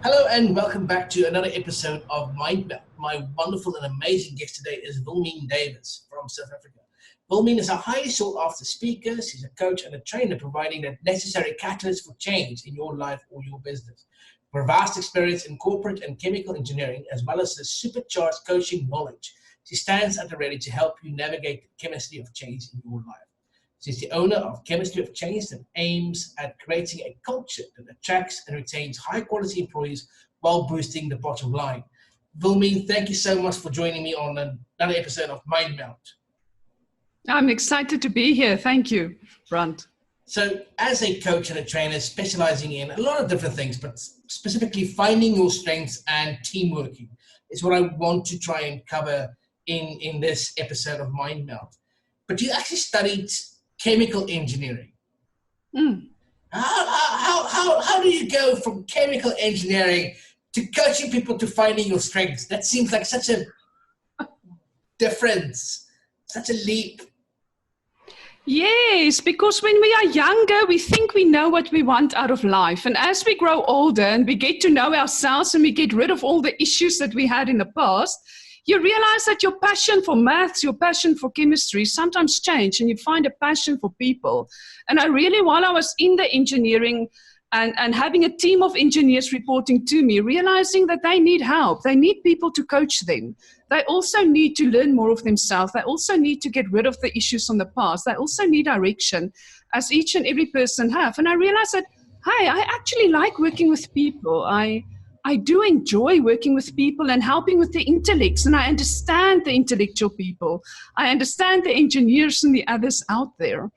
Hello and welcome back to another episode of MindMeld. My wonderful and amazing guest today is WIlmien from South Africa. WIlmien is a highly sought after speaker. She's a coach and a trainer providing that necessary catalyst for change in your life or your business. With vast experience in corporate and chemical engineering, as well as the supercharged coaching knowledge, she stands at the ready to help you navigate the chemistry of change in your life. She's the owner of Chemistry of Change that aims at creating a culture that attracts and retains high-quality employees while boosting the bottom line. WIlmien, thank you so much for joining me on another episode of MindMeld. I'm excited to be here. Thank you, Brant. So as a coach and a trainer specializing in a lot of different things, but specifically finding your strengths and team working is what I want to try and cover in this episode of MindMeld. But you actually studied chemical engineering. How do you go from chemical engineering to coaching people to finding your strengths? That seems like such a difference, such a leap. Yes, because when we are younger, we think we know what we want out of life. And as we grow older and we get to know ourselves and we get rid of all the issues that we had in the past, you realize that your passion for maths, your passion for chemistry sometimes change, and you find a passion for people. And I really, while I was in the engineering and having a team of engineers reporting to me, realizing that they need help. They need people to coach them. They also need to learn more of themselves. They also need to get rid of the issues from the past. They also need direction, as each and every person have. And I realized that, hey, I actually like working with people. I do enjoy working with people and helping with the intellects, and I understand the intellectual people. I understand the engineers and the others out there,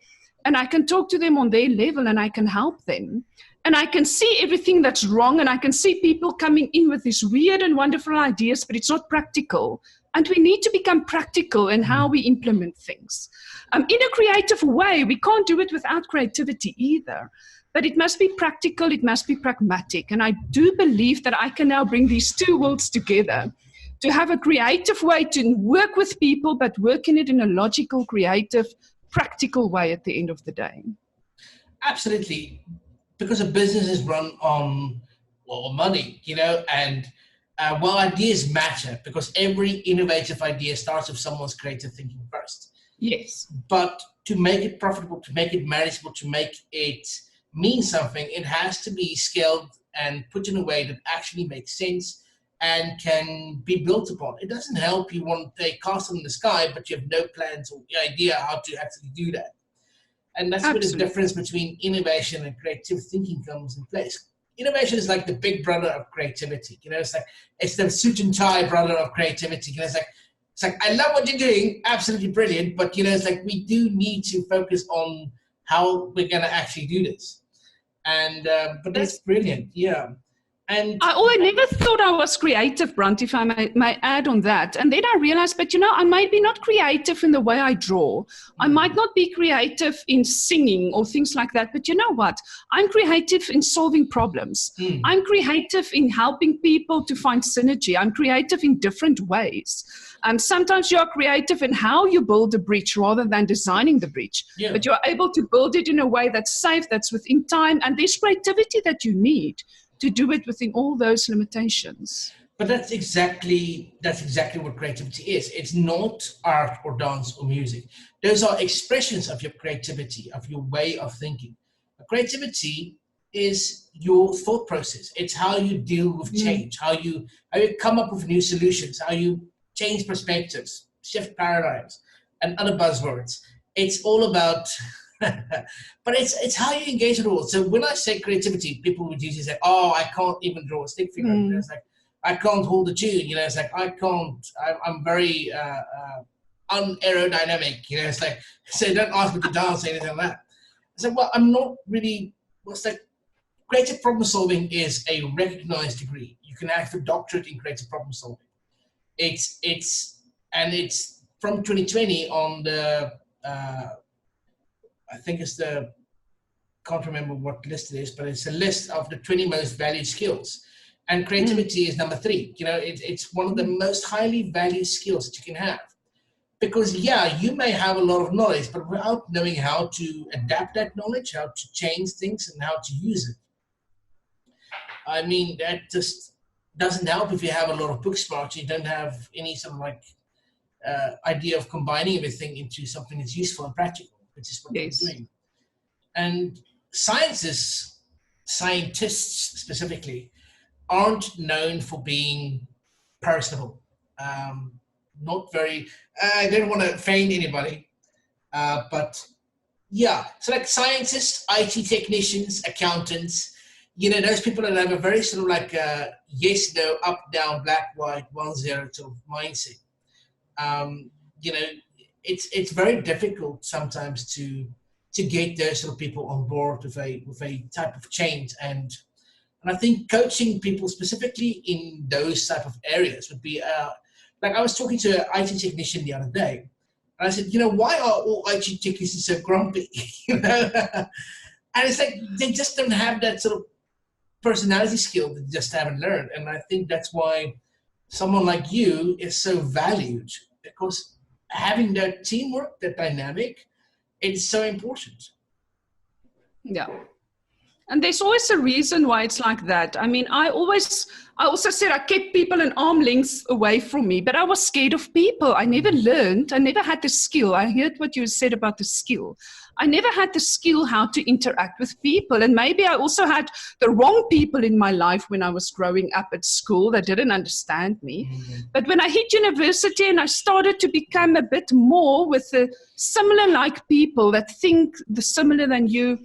and I can talk to them on their level and I can help them. And I can see everything that's wrong, and I can see people coming in with these weird and wonderful ideas, but it's not practical. And we need to become practical in how we implement things. In a creative way, we can't do it without creativity either. But it must be practical, it must be pragmatic. And I do believe that I can now bring these two worlds together to have a creative way to work with people, but working it in a logical, creative, practical way at the end of the day. Absolutely. Because a business is run on money, and while ideas matter, because every innovative idea starts with someone's creative thinking first. Yes. But to make it profitable, to make it manageable, to make it mean something, it has to be scaled and put in a way that actually makes sense and can be built upon. It doesn't help you want a castle in the sky, but you have no plans or idea how to actually do that. And that's where the difference between innovation and creative thinking comes in place. Innovation is like the big brother of creativity. It's the suit and tie brother of creativity. It's like I love what you're doing, absolutely brilliant, but it's like we do need to focus on how we're going to actually do this. And but that's brilliant, yeah. And I never thought I was creative, Brant, if I may add on that. And then I realized, but I might be not creative in the way I draw. I might not be creative in singing or things like that. But you know what? I'm creative in solving problems. I'm creative in helping people to find synergy. I'm creative in different ways. Sometimes you are creative in how you build a bridge rather than designing the bridge. Yeah. But you're able to build it in a way that's safe, that's within time, and there's creativity that you need to do it within all those limitations. But that's exactly what creativity is. It's not art or dance or music. Those are expressions of your creativity, of your way of thinking. Creativity is your thought process. It's how you deal with change, how you come up with new solutions, how you change perspectives, shift paradigms, and other buzzwords. It's all about but it's how you engage with the world. So when I say creativity, people would usually say, "Oh, I can't even draw a stick figure." It's like I can't hold a tune. It's like I can't. I'm very unaerodynamic. It's like so don't ask me to dance or anything like that. I said, well, I'm not really. What's like creative problem solving is a recognized degree. You can have a doctorate in creative problem solving. It's from 2020 on the. I think it's can't remember what list it is, but it's a list of the 20 most valued skills. And creativity is number 3. It's one of the most highly valued skills that you can have. Because, yeah, you may have a lot of knowledge, but without knowing how to adapt that knowledge, how to change things, and how to use it, I mean, that just doesn't help if you have a lot of book smarts. You don't have any sort of like idea of combining everything into something that's useful and practical, which is what Yes. we're doing. And scientists specifically, aren't known for being personable. Not very, I don't want to offend anybody, but yeah. So like scientists, IT technicians, accountants, those people that have a very sort of like yes, no, up, down, black, white, 1-0 sort of mindset. You know, it's very difficult sometimes to get those sort of people on board with a type of change, and I think coaching people specifically in those type of areas would be like I was talking to an IT technician the other day, and I said, why are all IT technicians so grumpy? And it's like they just don't have that sort of personality skill that they just haven't learned, and I think that's why someone like you is so valued, because having that teamwork, that dynamic, it's so important. Yeah. And there's always a reason why it's like that. I mean, I also said I kept people an arm length away from me, but I was scared of people. I never learned. I never had the skill. I heard what you said about the skill. I never had the skill how to interact with people. And maybe I also had the wrong people in my life when I was growing up at school that didn't understand me. Mm-hmm. But when I hit university and I started to become a bit more with the similar like people that think the similar than you,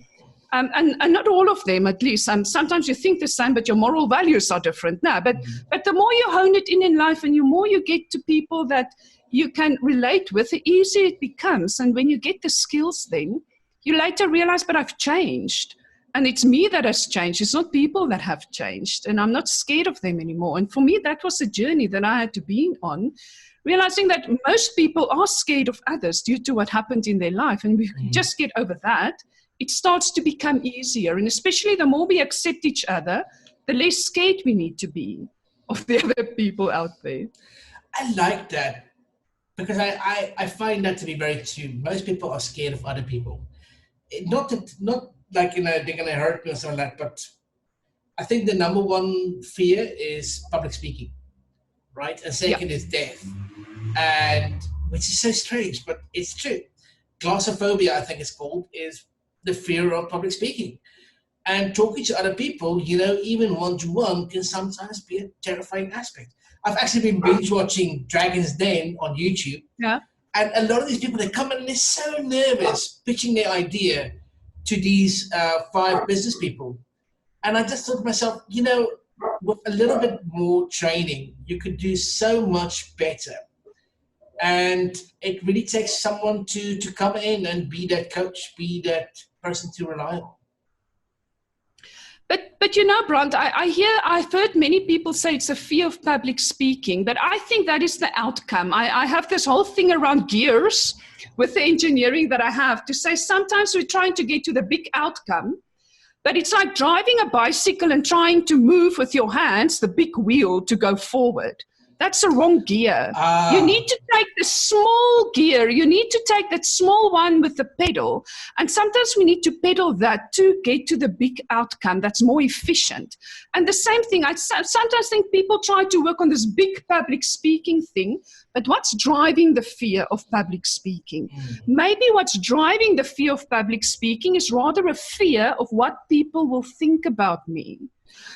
and not all of them, at least. Sometimes you think the same, but your moral values are different now. But the more you hone it in life, and the more you get to people that you can relate with, the easier it becomes. And when you get the skills, then you later realize, but I've changed. And it's me that has changed. It's not people that have changed. And I'm not scared of them anymore. And for me, that was a journey that I had to be on, realizing that most people are scared of others due to what happened in their life. And we just get over that, it starts to become easier. And especially the more we accept each other, the less scared we need to be of the other people out there. I like that, because I find that to be very true. Most people are scared of other people. Not like, they're going to hurt me or something like that, but I think the number one fear is public speaking, right? And second is death, and which is so strange, but it's true. Glossophobia, I think it's called, is the fear of public speaking. And talking to other people, even one-to-one, can sometimes be a terrifying aspect. I've actually been binge watching Dragon's Den on YouTube. Yeah. And a lot of these people, they come in and they're so nervous pitching their idea to these 5 business people. And I just thought to myself, with a little bit more training, you could do so much better. And it really takes someone to come in and be that coach, be that person to rely on. But Brant, I've heard many people say it's a fear of public speaking, but I think that is the outcome. I have this whole thing around gears with the engineering that I have to say sometimes we're trying to get to the big outcome, but it's like driving a bicycle and trying to move with your hands, the big wheel, to go forward. That's a wrong gear. You need to take the small gear. You need to take that small one with the pedal. And sometimes we need to pedal that to get to the big outcome that's more efficient. And the same thing, I sometimes think people try to work on this big public speaking thing, but what's driving the fear of public speaking? Maybe what's driving the fear of public speaking is rather a fear of what people will think about me.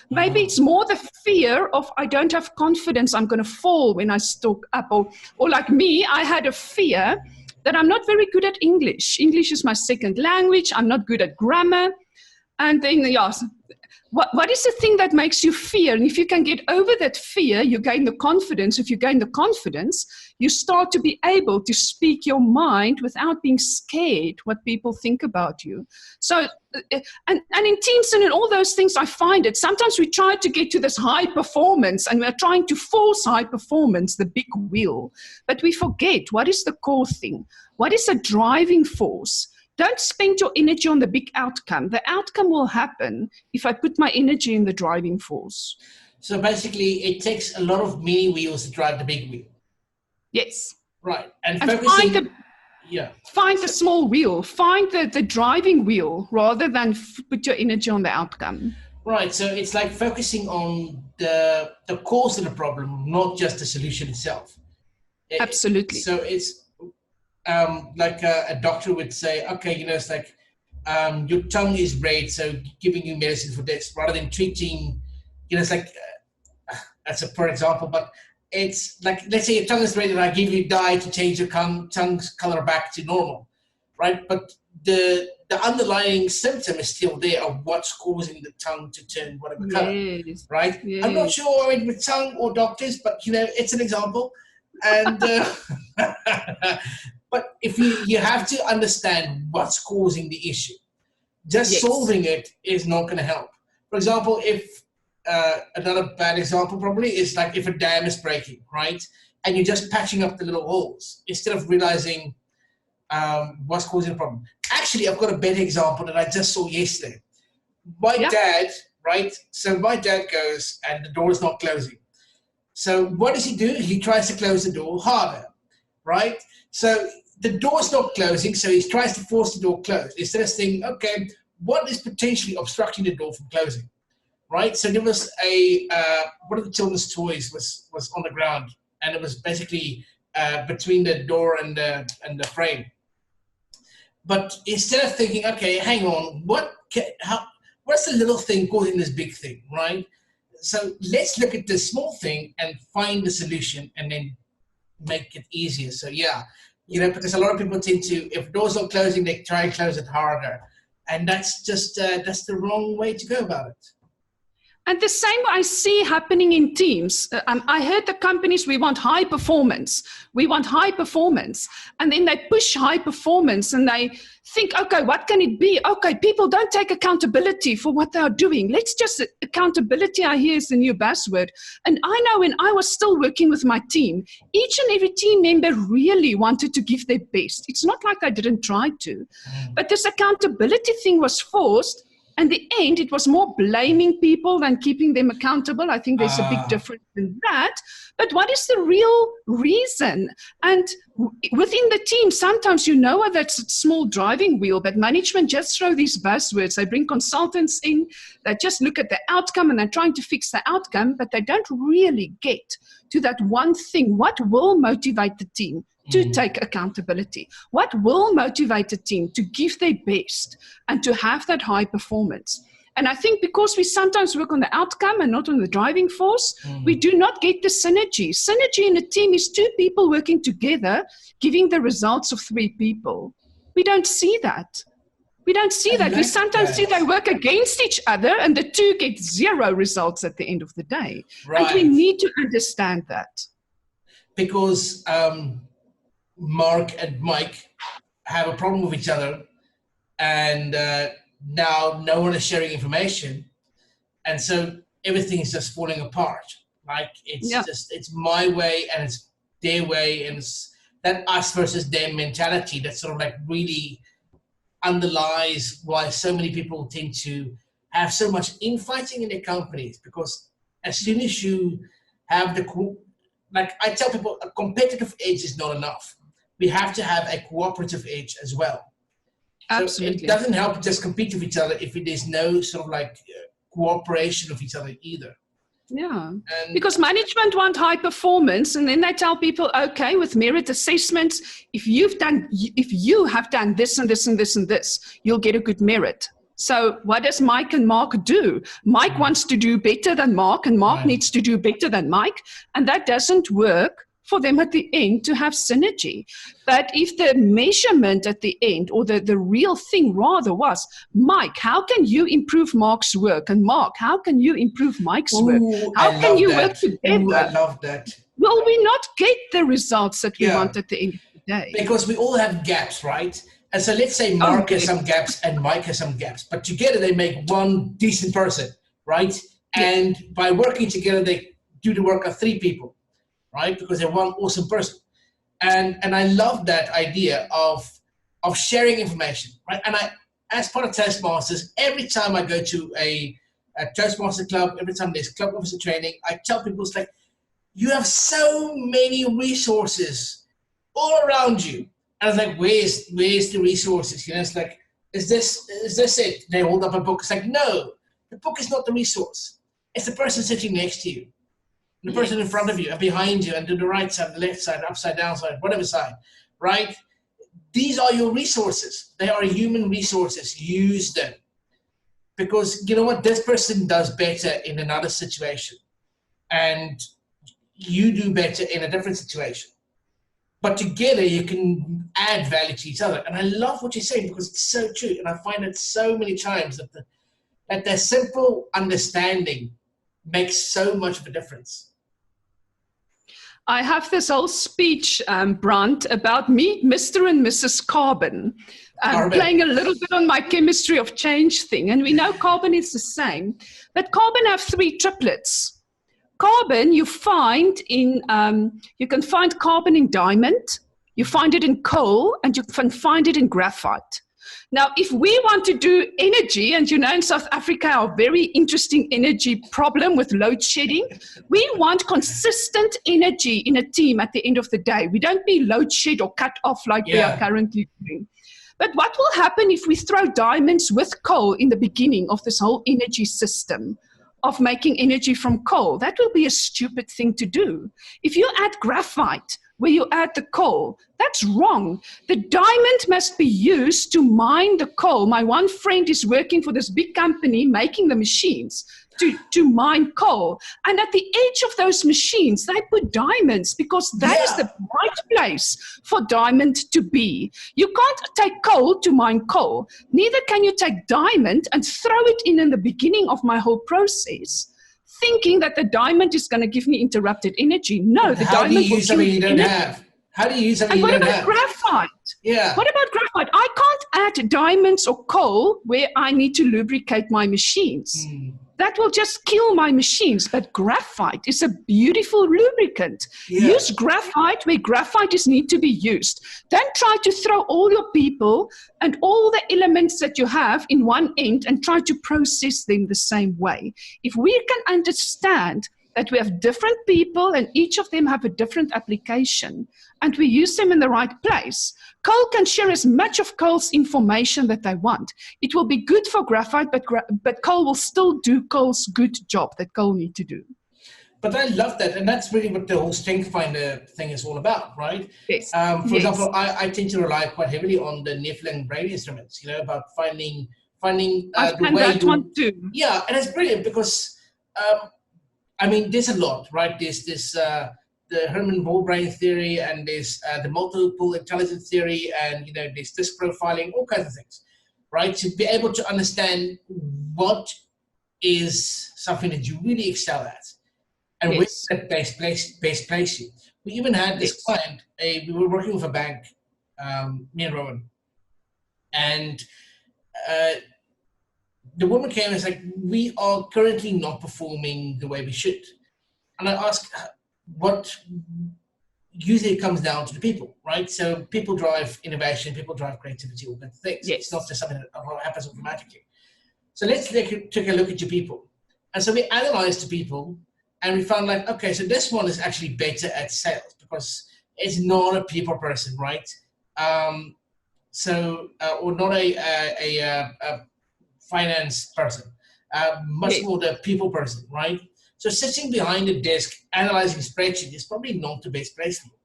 Maybe it's more the fear of I don't have confidence, I'm going to fall when I talk up. Or like me, I had a fear that I'm not very good at English. English is my second language. I'm not good at grammar. And then, what is the thing that makes you fear? And if you can get over that fear, you gain the confidence. If you gain the confidence, you start to be able to speak your mind without being scared what people think about you. So, and in teams and in all those things, I find it. Sometimes we try to get to this high performance and we're trying to force high performance, the big wheel. But we forget what is the core thing? What is a driving force? Don't spend your energy on the big outcome. The outcome will happen if I put my energy in the driving force. So basically, it takes a lot of mini wheels to drive the big wheel. Yes. Right. And focusing... Find the small wheel. Find the driving wheel rather than put your energy on the outcome. Right. So it's like focusing on the cause of the problem, not just the solution itself. Absolutely. So it's like a doctor would say, okay, it's like your tongue is red, so giving you medicine for this rather than treating, it's like that's a poor example, but it's like, let's say your tongue is red and I give you dye to change your tongue's color back to normal, right? But the underlying symptom is still there of what's causing the tongue to turn whatever color, Yes. right? Yes. I'm not sure with tongue or doctors, but it's an example. And but if you have to understand what's causing the issue, just Yes. solving it is not going to help. For example, if another bad example probably is like if a dam is breaking, right? And you're just patching up the little holes instead of realizing what's causing the problem. Actually, I've got a better example that I just saw yesterday. My dad, right? So my dad goes and the door is not closing. So what does he do? He tries to close the door harder, right? So the door's not closing, so he tries to force the door closed. Instead of thinking, okay, what is potentially obstructing the door from closing, right? So there was one of the children's toys was on the ground, and it was basically between the door and the frame. But instead of thinking, okay, hang on, what's the little thing causing this big thing, right? So let's look at the small thing and find the solution and then make it easier. So yeah, because a lot of people tend to, if doors are closing, they try and close it harder. And that's just, that's the wrong way to go about it. And the same I see happening in teams. I heard the companies, we want high performance. We want high performance. And then they push high performance and they think, okay, what can it be? Okay, people don't take accountability for what they are doing. Accountability, I hear, is the new buzzword. And I know when I was still working with my team, each and every team member really wanted to give their best. It's not like I didn't try to. But this accountability thing was forced. And in the end, it was more blaming people than keeping them accountable. I think there's a big difference in that. But what is the real reason? And within the team, sometimes that's a small driving wheel, but management just throw these buzzwords. They bring consultants in, they just look at the outcome and they're trying to fix the outcome, but they don't really get to that one thing. What will motivate the team to take accountability? What will motivate a team to give their best and to have that high performance? And I think because we sometimes work on the outcome and not on the driving force, we do not get the synergy. Synergy in a team is two people working together, giving the results of three people. We don't see that. We don't see that. We sometimes see they work against each other and the two get zero results at the end of the day. Right. And we need to understand that. Because Mark and Mike have a problem with each other, and now no one is sharing information, and so everything is just falling apart. Like it's my way and it's their way, and it's that us versus them mentality that sort of like really underlies why so many people tend to have so much infighting in their companies. Because as soon as you have like I tell people, a competitive edge is not enough. We have to have a cooperative edge as well. Absolutely. So it doesn't help just compete with each other if there's no sort of like cooperation with each other either. Yeah, because management want high performance, and then they tell people, okay, with merit assessments, if you have done this and this and this and this, you'll get a good merit. So what does Mike and Mark do? Mike wants to do better than Mark, and Mark needs to do better than Mike, and that doesn't work for them at the end to have synergy. But if the measurement at the end, or the real thing rather was, Mike, how can you improve Mark's work? And Mark, how can you improve Mike's work? How can you work together? I love that. Will we not get the results that we want at the end of the day? Because we all have gaps, right? And so let's say Mark has some gaps and Mike has some gaps, but together they make one decent person, right? And by working together, they do the work of three people, right? Because they're one awesome person. And I love that idea of sharing information, right? And as part of Toastmasters, every time I go to a Toastmaster club, every time there's club officer training, I tell people, it's like, you have so many resources all around you. And I was like, where's the resources? It's like, is this it? They hold up a book. It's like, no, the book is not the resource. It's the person sitting next to you, the person in front of you and behind you and to the right side, the left side, upside down side, whatever side, right? These are your resources. They are human resources. Use them. Because you know what? This person does better in another situation. And you do better in a different situation. But together you can add value to each other. And I love what you're saying because it's so true. And I find it so many times that the simple understanding makes so much of a difference. I have this whole speech, Brant, about me, Mr. and Mrs. Carbon, playing a little bit on my chemistry of change thing. And we know carbon is the same. But carbon have three triplets. Carbon you find in, you can find carbon in diamond, you find it in coal, and you can find it in graphite. Now, if we want to do energy, and you know in South Africa, our very interesting energy problem with load shedding, we want consistent energy in a team at the end of the day. We don't be load shed or cut off like we are currently doing. But what will happen if we throw diamonds with coal in the beginning of this whole energy system of making energy from coal? That will be a stupid thing to do. If you add graphite, where you add the coal, that's wrong. The diamond must be used to mine the coal. My one friend is working for this big company making the machines to mine coal. And at the edge of those machines, they put diamonds because that is the right place for diamond to be. You can't take coal to mine coal. Neither can you take diamond and throw it in the beginning of my whole process, thinking that the diamond is going to give me interrupted energy. No, the How diamond do you will use something you don't have? How do you use something you don't have? And what about graphite? Yeah. What about graphite? I can't add diamonds or coal where I need to lubricate my machines. That will just kill my machines. But graphite is a beautiful lubricant. Use graphite where graphite is need to be used. Don't try to throw all your people and all the elements that you have in one end and try to process them the same way. If we can understand that we have different people and each of them have a different application and we use them in the right place, coal can share as much of coal's information that they want. It will be good for graphite, but coal will still do coal's good job that coal need to do. But I love that, and that's really what the whole strength finder thing is all about, right? Yes. For example, I tend to rely quite heavily on the Nephilim brain instruments, you know, about finding the way that one too. Yeah, and it's brilliant because, I mean, there's a lot, right? There's this the Herman Ball brain theory, and there's the multiple intelligence theory, and you know, there's disc profiling, all kinds of things, right? To be able to understand what is something that you really excel at, and where that best place you. We even had this client. We were working with a bank, me and Rowan, and the woman came and was like, "We are currently not performing the way we should," and I asked, what usually comes down to the people, right? So people drive innovation, people drive creativity, all kinds of things. It's not just something that happens automatically. So let's take a look at your people. And so we analyzed the people and we found like, okay, so this one is actually better at sales because it's not a people person, right? Or not a finance person, much more the people person, right? So sitting behind a desk, analyzing spreadsheet is probably not the best place for you.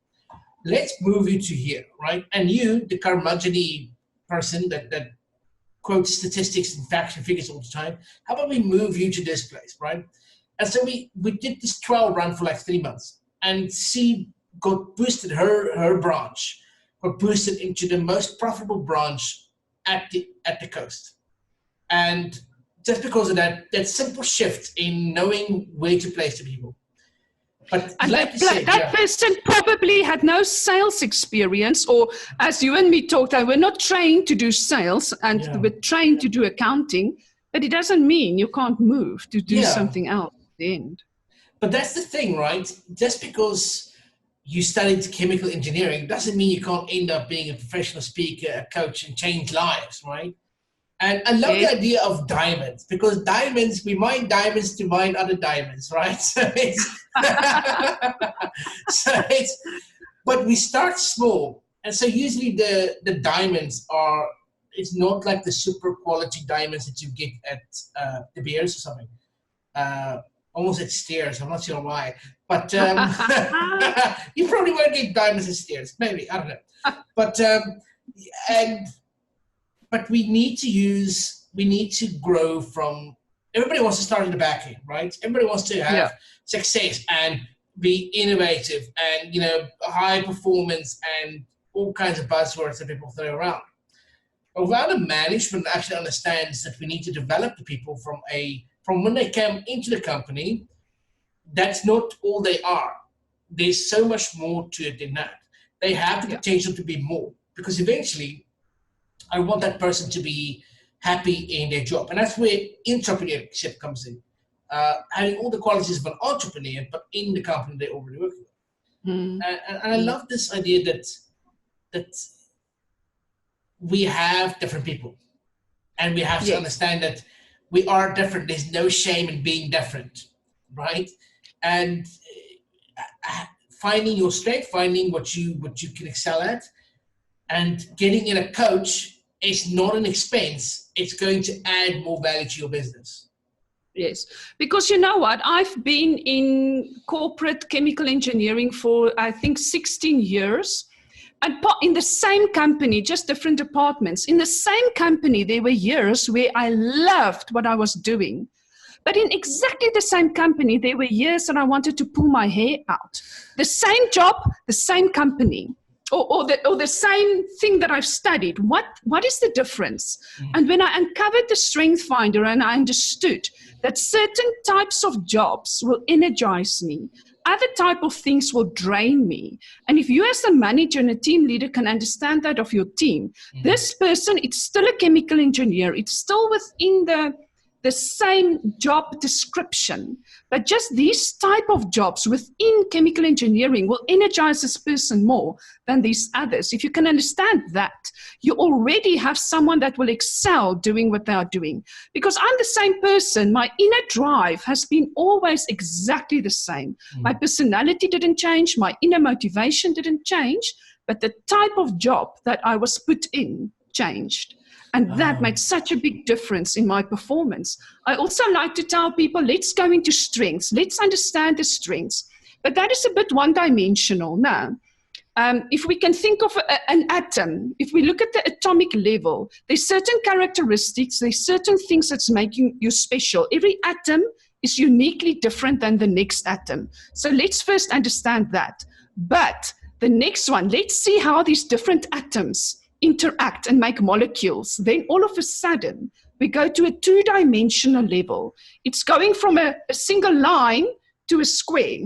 Let's move you to here, right? And you, the curmudgeon-y person that quotes statistics and facts and figures all the time, how about we move you to this place, right? And so we did this trial run for like 3 months, and she got boosted, her branch got boosted into the most profitable branch at the coast. And just because of that simple shift in knowing where to place the people. But and like that person probably had no sales experience, or as you and me talked, they were not trained to do sales and they were trained to do accounting, but it doesn't mean you can't move to do something else at the end. But that's the thing, right? Just because you studied chemical engineering doesn't mean you can't end up being a professional speaker, a coach, and change lives, right? And I love the idea of diamonds, because diamonds, we mine diamonds to mine other diamonds, right? But we start small. And so usually the diamonds are it's not like the super quality diamonds that you get at the beers or something. Almost at Steers, I'm not sure why, but you probably won't get diamonds at Steers, maybe, I don't know. But but we need to grow from. Everybody wants to start in the back end, right? Everybody wants to have success and be innovative and high performance and all kinds of buzzwords that people throw around. But without a management that actually understands that we need to develop the people from when they come into the company, that's not all they are. There's so much more to it than that. They have the potential to be more, because eventually I want that person to be happy in their job. And that's where entrepreneurship comes in. Having all the qualities of an entrepreneur, but in the company they're already working with. And I love this idea that we have different people, and we have to understand that we are different. There's no shame in being different, right? And finding your strength, finding what you can excel at, and getting in a coach is not an expense. It's going to add more value to your business. Yes, because you know what? I've been in corporate chemical engineering for, I think, 16 years. And in the same company, just different departments. In the same company, there were years where I loved what I was doing. But in exactly the same company, there were years that I wanted to pull my hair out. The same job, the same company, or the same thing that I've studied. What is the difference? And when I uncovered the Strength Finder and I understood that certain types of jobs will energize me, other type of things will drain me. And if you as a manager and a team leader can understand that of your team, this person, it's still a chemical engineer. It's still within the same job description, but just these type of jobs within chemical engineering will energize this person more than these others. If you can understand that, you already have someone that will excel doing what they are doing. Because I'm the same person, my inner drive has been always exactly the same. My personality didn't change, my inner motivation didn't change, but the type of job that I was put in changed. And that made such a big difference in my performance. I also like to tell people, let's go into strengths. Let's understand the strengths. But that is a bit one-dimensional now. If we can think of an atom, if we look at the atomic level, there's certain characteristics, there's certain things that's making you special. Every atom is uniquely different than the next atom. So let's first understand that. But the next one, let's see how these different atoms interact and make molecules. Then all of a sudden, we go to a two-dimensional level. It's going from a single line to a square.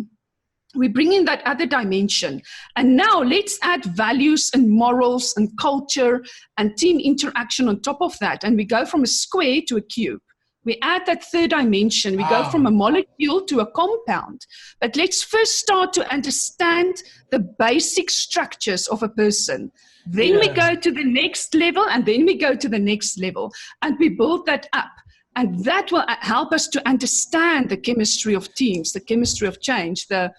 We bring in that other dimension. And now let's add values and morals and culture and team interaction on top of that. And we go from a square to a cube. We add that third dimension. We go from a molecule to a compound. But let's first start to understand the basic structures of a person. Then we go to the next level, and then we go to the next level, and we build that up. And that will help us to understand the chemistry of teams, the chemistry of change, the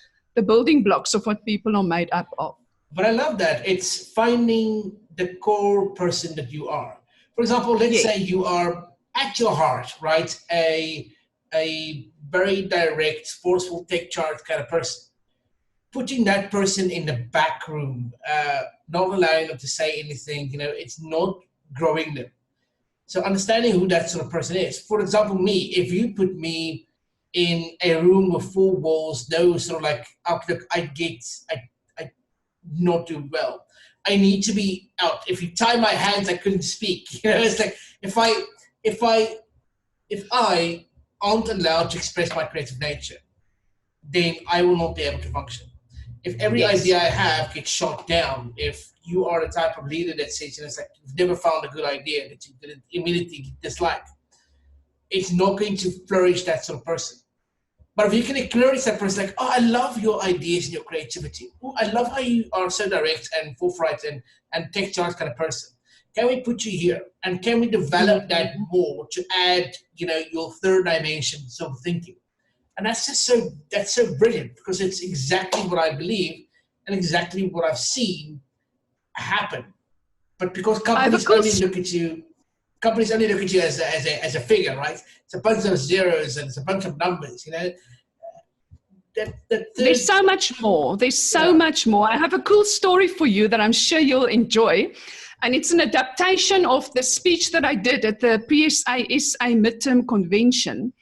building blocks of what people are made up of. But I love that. It's finding the core person that you are. For example, let's say you are at your heart, right? A very direct, forceful, take charge kind of person. Putting that person in the back room, not allowing them to say anything, it's not growing them. So understanding who that sort of person is. For example, me, if you put me in a room with four walls, no sort of like outlook, I not do well. I need to be out. If you tie my hands, I couldn't speak. It's like if I aren't allowed to express my creative nature, then I will not be able to function. If every idea I have gets shot down, if you are the type of leader that says, it's like you've never found a good idea that you didn't immediately dislike, it's not going to flourish that sort of person. But if you can encourage that person, like, I love your ideas and your creativity. I love how you are so direct and forthright and take charge kind of person. Can we put you here? And can we develop that more to add, your third dimension of thinking? And that's so brilliant, because it's exactly what I believe and exactly what I've seen happen But because I have a companies only look at you as a figure, right? It's a bunch of zeros and it's a bunch of numbers, you know. There's so much more. There's so much more. I have a cool story for you that I'm sure you'll enjoy. And it's an adaptation of the speech that I did at the PSA midterm convention.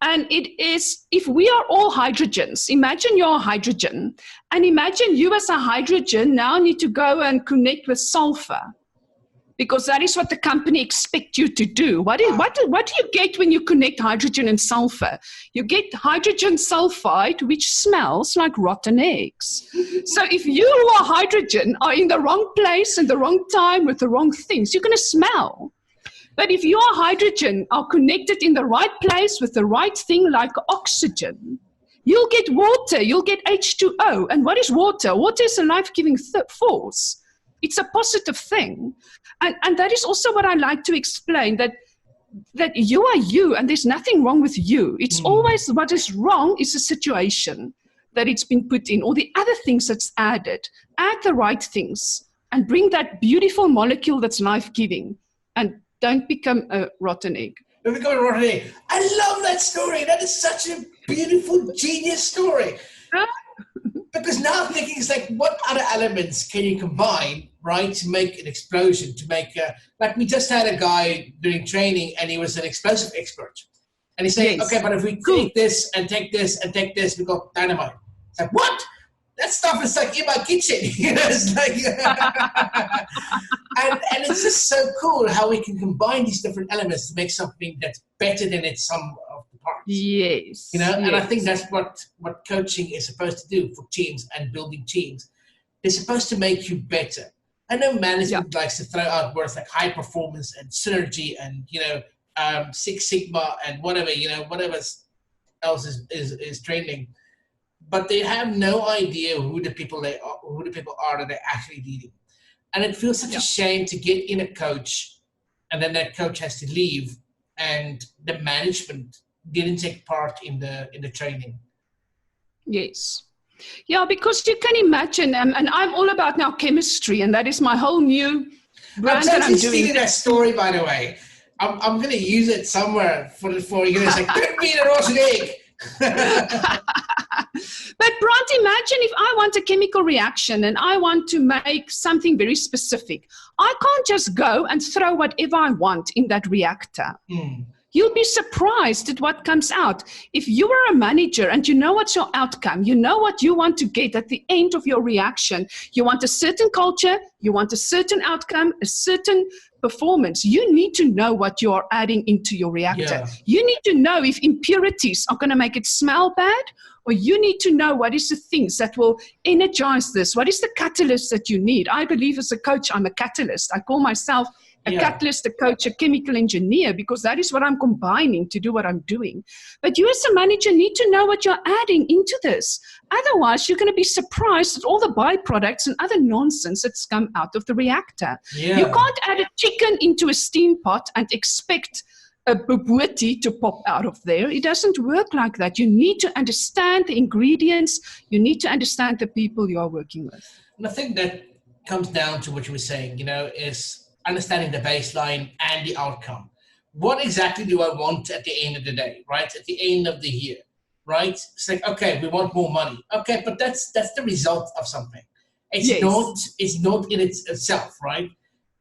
And it is, if we are all hydrogens, imagine you're a hydrogen, and imagine you as a hydrogen now need to go and connect with sulfur, because that is what the company expects you to do. What do you get when you connect hydrogen and sulfur? You get hydrogen sulfide, which smells like rotten eggs. So if you who are hydrogen are in the wrong place and the wrong time with the wrong things, you're going to smell. But if your hydrogen are connected in the right place with the right thing like oxygen, you'll get water, you'll get H2O. And what is water? Water is a life-giving force. It's a positive thing. And that is also what I like to explain, that you are you and there's nothing wrong with you. It's always what is wrong is the situation that it's been put in, or the other things that's added. Add the right things and bring that beautiful molecule that's life-giving, and don't become a rotten egg. Don't become a rotten egg. I love that story. That is such a beautiful, genius story. Because now I'm thinking, it's like, what other elements can you combine, right, to make an explosion, to make like we just had a guy doing training and he was an explosive expert. And he's saying, okay, but if we take this and take this and take this, we got dynamite. It's like, what? That stuff is like in my kitchen. You know, it's like, and it's just so cool how we can combine these different elements to make something that's better than its sum of the parts. Yes. You know, and I think that's what coaching is supposed to do for teams and building teams. It's supposed to make you better. I know management likes to throw out words like high performance and synergy and, you know, Six Sigma and whatever, you know, whatever else is trending. But they have no idea who the people are that they're actually leading. And it feels such a shame to get in a coach and then that coach has to leave and the management didn't take part in the training. Yes. Yeah, because you can imagine, and I'm all about now chemistry, and that is my whole new brand that I'm doing. That story, by the way. I'm going to use it somewhere for you. It's like, don't be a rotten egg. But Brant, imagine if I want a chemical reaction and I want to make something very specific. I can't just go and throw whatever I want in that reactor. You'll be surprised at what comes out. If you are a manager and you know what's your outcome, you know what you want to get at the end of your reaction, you want a certain culture, you want a certain outcome, a certain performance, you need to know what you are adding into your reactor. Yeah. You need to know if impurities are going to make it smell bad, or you need to know what is the things that will energize this. What is the catalyst that you need? I believe as a coach, I'm a catalyst. I call myself a catalyst, a coach, a chemical engineer, because that is what I'm combining to do what I'm doing. But you as a manager need to know what you're adding into this. Otherwise, you're going to be surprised at all the byproducts and other nonsense that's come out of the reactor. Yeah. You can't add a chicken into a steam pot and expect a bobotie to pop out of there. It doesn't work like that. You need to understand the ingredients. You need to understand the people you are working with. And I think that comes down to what you were saying, you know, is understanding the baseline and the outcome. What exactly do I want at the end of the day, right? At the end of the year, right? It's like, okay, we want more money. Okay, but that's the result of something. It's not in itself, right?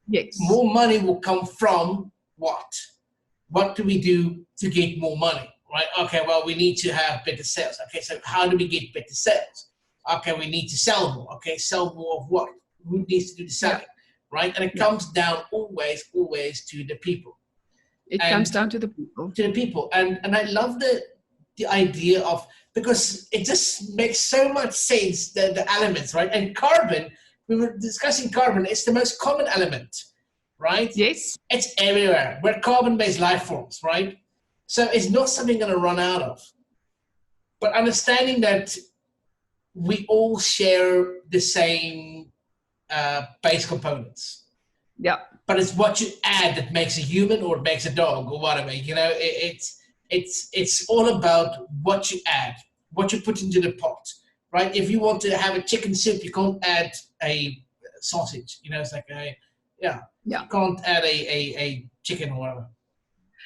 Yes. More money will come from what? What do we do to get more money, right? Okay, well, we need to have better sales. Okay, so how do we get better sales? Okay, we need to sell more. Okay, sell more of what? Who needs to do the selling? Yeah. Right? And it comes down always to the people. It comes down to the people. To the people. And I love the idea of, because it just makes so much sense, the elements, right? And carbon, we were discussing carbon, it's the most common element, right? Yes. It's everywhere. We're carbon-based life forms, right? So it's not something going to run out of. But understanding that we all share the same base components. Yeah. But it's what you add that makes a human or makes a dog or whatever. You know, it's all about what you add, what you put into the pot, right? If you want to have a chicken soup, you can't add a sausage. You know, it's like Yeah. Yeah. You can't add a chicken or whatever.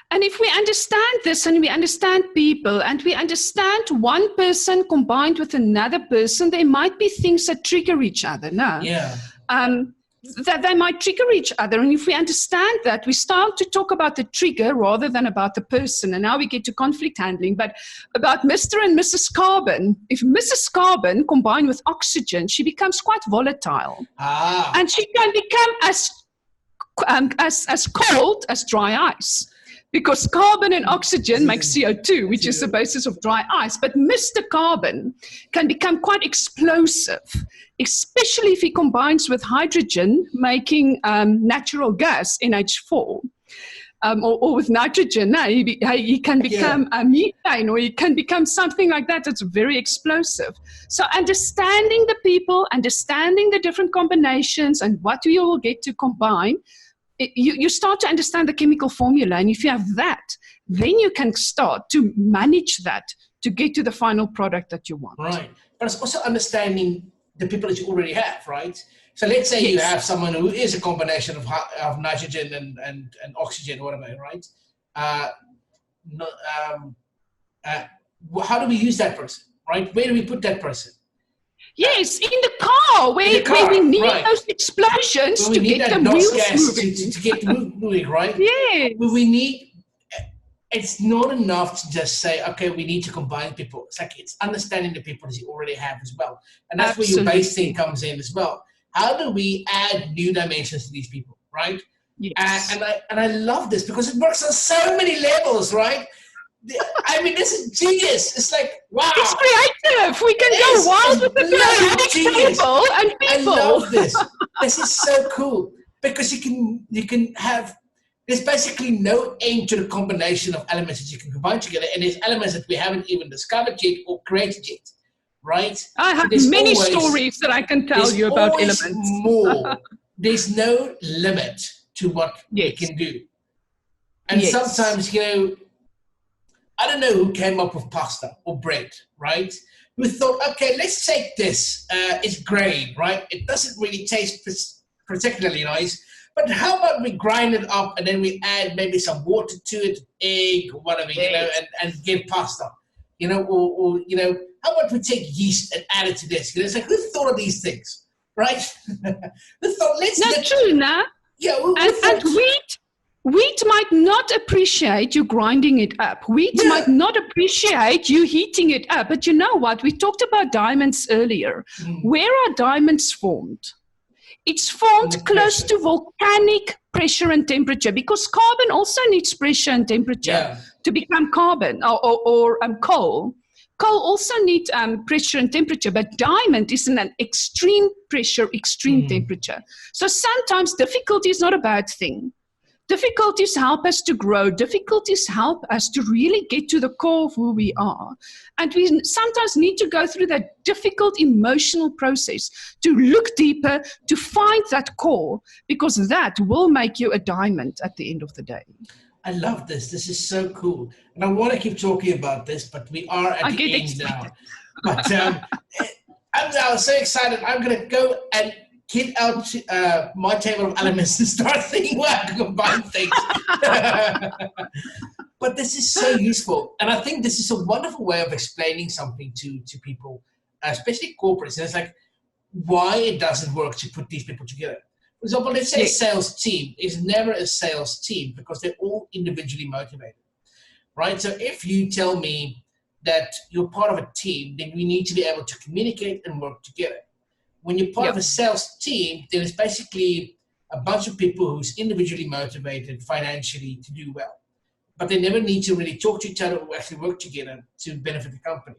And if we understand this and we understand people and we understand one person combined with another person, there might be things that trigger each other. No? Yeah. That they might trigger each other. And if we understand that, we start to talk about the trigger rather than about the person. And now we get to conflict handling. But about Mr. and Mrs. Carbon, if Mrs. Carbon combined with oxygen, she becomes quite volatile. And she can become as cold as dry ice. Because carbon and oxygen make CO2, which is the basis of dry ice. But Mr. Carbon can become quite explosive, especially if he combines with hydrogen, making natural gas, NH4, or with nitrogen. He can become a methane, or he can become something like that that's very explosive. So understanding the people, understanding the different combinations and what we all get to combine, you start to understand the chemical formula, and if you have that, then you can start to manage that to get to the final product that you want. Right, but it's also understanding the people that you already have, right? So let's say you have someone who is a combination of nitrogen and oxygen or whatever, right? How do we use that person, right? Where do we put that person? Yes, in the car, where we need those explosions to get the wheels moving. To get moving, right? Yes. It's not enough to just say, okay, we need to combine people. It's like it's understanding the people that you already have as well. And that's where your base thing comes in as well. How do we add new dimensions to these people, right? Yes. And I love this because it works on so many levels, right? I mean, this is genius. It's like, wow. It's creative. We can go wild with the people and people. I love this. This is so cool because you can have, there's basically no end to the combination of elements that you can combine together. And there's elements that we haven't even discovered yet or created yet, right? I have many stories that I can tell you about elements. More. There's no limit to what we can do. And sometimes, I don't know who came up with pasta or bread, right? Who thought, okay, let's take this. It's grain, right? It doesn't really taste particularly nice. But how about we grind it up and then we add maybe some water to it, egg or whatever, and get pasta, or how about we take yeast and add it to this? It's like, who thought of these things, right? Who thought, true, nah? Yeah. And wheat might not appreciate you grinding it up. Wheat might not appreciate you heating it up. But you know what? We talked about diamonds earlier. Where are diamonds formed? It's formed close to volcanic pressure and temperature, because carbon also needs pressure and temperature to become carbon or coal. Coal also needs pressure and temperature, but diamond is in an extreme pressure, extreme temperature. So sometimes difficulty is not a bad thing. Difficulties help us to grow. Difficulties help us to really get to the core of who we are. And we sometimes need to go through that difficult emotional process to look deeper, to find that core, because that will make you a diamond at the end of the day. I love this. This is so cool. And I want to keep talking about this, but we are at the end now. But I'm now so excited. I'm going to go and get out my table of elements and start thinking where I can combine things. But this is so useful. And I think this is a wonderful way of explaining something to people, especially corporates. And it's like, why it doesn't work to put these people together. For example, let's say a sales team is never a sales team because they're all individually motivated, right? So if you tell me that you're part of a team, then we need to be able to communicate and work together. When you're part of a sales team, then it's basically a bunch of people who's individually motivated financially to do well. But they never need to really talk to each other or actually work together to benefit the company.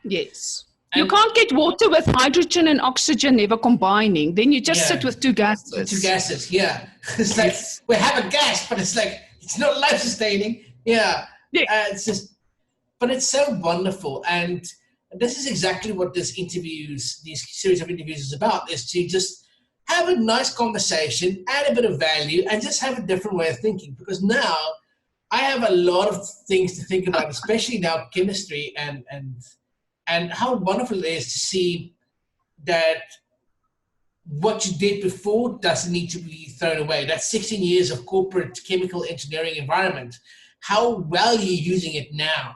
Yes. And you can't get water with hydrogen and oxygen never combining. Then you just sit with two gases. Two gases, It's like, we have a gas, but it's like, it's not life-sustaining. It's just, but it's so wonderful. And this is exactly what this series of interviews is about, is to just have a nice conversation, add a bit of value, and just have a different way of thinking. Because now I have a lot of things to think about, especially now chemistry and how wonderful it is to see that what you did before doesn't need to be thrown away. That's 16 years of corporate chemical engineering environment. How well you're using it now,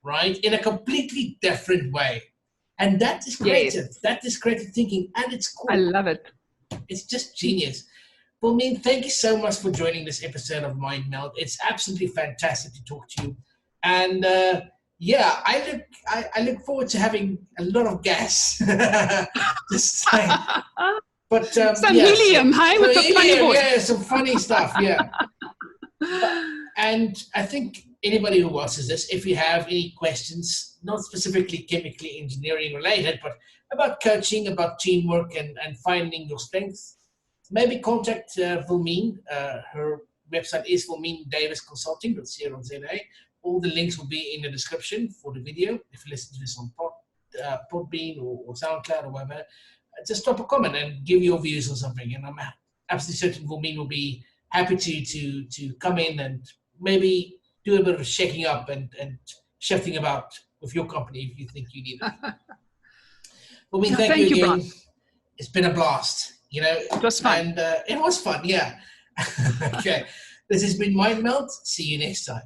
right? In a completely different way. And that is creative. Yes. That is creative thinking, and it's cool. I love it. It's just genius. WIlmien, thank you so much for joining this episode of MindMeld. It's absolutely fantastic to talk to you. And yeah, I look forward to having a lot of gas this time. But some helium, hey, with the funny voice. Yeah, some funny stuff, yeah. And I think anybody who watches this, if you have any questions, not specifically chemically engineering related, but about coaching, about teamwork and finding your strengths, maybe contact WIlmien. Her website is wilmiendavisconsulting.co.za. All the links will be in the description for the video. If you listen to this on Podbean or SoundCloud or whatever, just drop a comment and give your views on something. And I'm absolutely certain WIlmien will be happy to come in and maybe do a bit of shaking up and shifting about with your company if you think you need it. WIlmien, thank you again. Brian. It's been a blast. It was fun. And it was fun, yeah. Okay. This has been MindMeld. See you next time.